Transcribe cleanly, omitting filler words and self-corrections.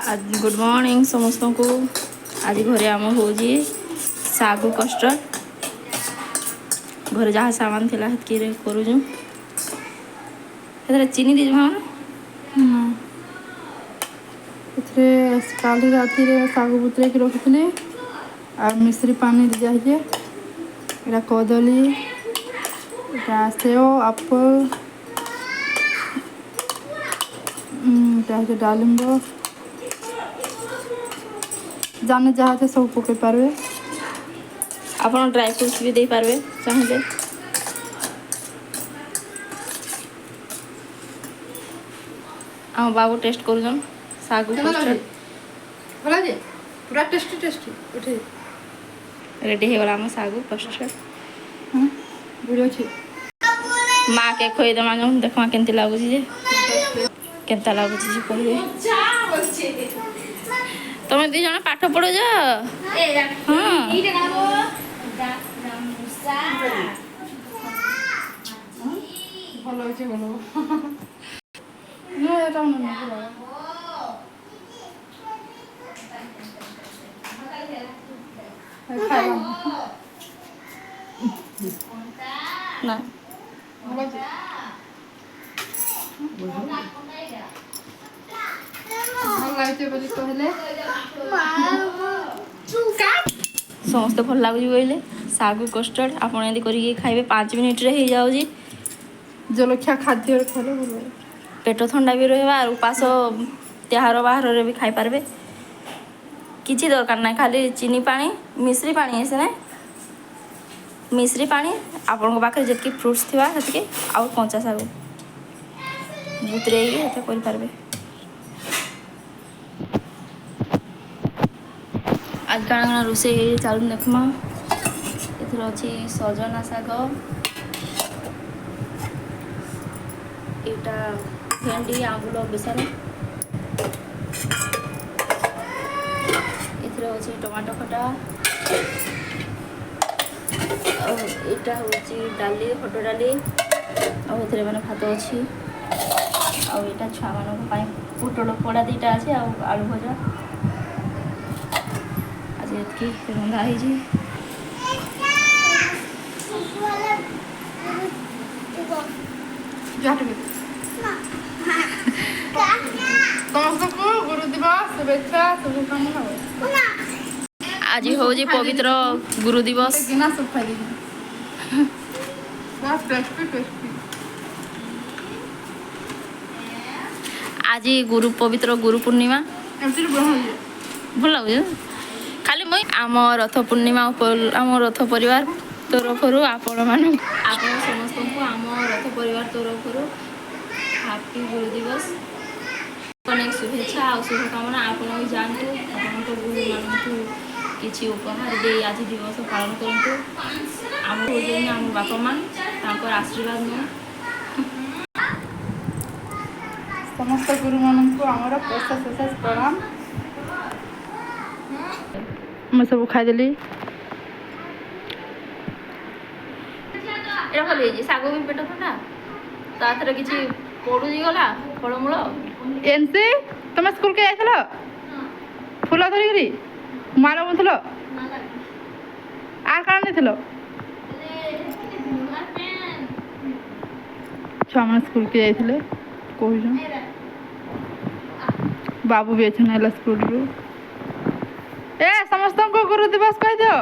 आज good morning समस्त को। आज घरे आम हो सागु कस्टर्ड घरे जहाँ सामान थिला हेतकी करूँ चीनी दीज भाव काली राति सागु बुतरे रखी आ मिश्री पानी दिजाइए इटा कदली इटा सेव एप्पल इटा डालिम्ब जाने जहाँ थे सब पकई पारे आप ड्राई फ्रुट्स भी दे पारे चाहिए। आम बाबू टेस्ट कर सागु कस्टर्ड पूरा टेस्टी टेस्टी उठे रेडी हो गला सागु कस्टर्ड वीडियो अच्छी माँ के खोई दमा जो देखा केमती लगुच केमता लगुच कहे तुम दी जन पाठ पढ़ जा भल अच्छे भल ना समस्त भल लगुच कहले सागु कस्टर्ड आपड़ ये खाइबे 5 मिनिट रे हो जाऊँगी जलखिया खाद्य खाले भल पेट ठंडा भी रहा और उपास त्याहार बाहर भी खाई पारबे किसी दरकार ना खाली चीनी पानी मिश्री पानी ऐसे ना मिश्री पानी आपण पाखे जितकी फ्रुट्स थी से आउ कंचा सागु बुतरे कर आज काଣା रोसे चालू देखमा एथर अच्छी सजना शाग एटा भेंडी आंबुल बेसर एथर अच्छी टमाटो खटा एटा हूँ डाली हट डाली आने मैंने भात अच्छी आटा छुआ मान पोटल पोड़ा दीटा अच्छे आलू भजा आज ये रंधा है गुरु दिवस शुभेच्छा शुभकामना आज हूँ पवित्र गुरु दिवस आज गुरु पवित्र गुरु पूर्णिमा भल लगे खाली मुई आम रथ पूर्णिमा आम रथ परिवार तरफ आपण समस्त को आम रथ परिवार तरफ हैप्पी गुरु दिवस अनेक शुभेच्छा और शुभकामना आपण भी जानतु आपण गुरु मानू किसी उपहार दे आज दिवस पालन करूँ आम आम बापा माँ आशीर्वाद नु समस्त गुरु मानक आमर प्रशेष विशेष प्रणाम मैं सब खाईदेली भल शाग भी पेट ठंडा ताथर किसी पड़ू गला फलमूल एनसी तुम स्कूल के जाइल फूल धरिकी माल बुनल आर कण नहीं छुआ मैंने स्कूल के जाइए कह बाबू भी अच्छे ना स्कूल रू ए समस्त को गुरु दिवस कह दियो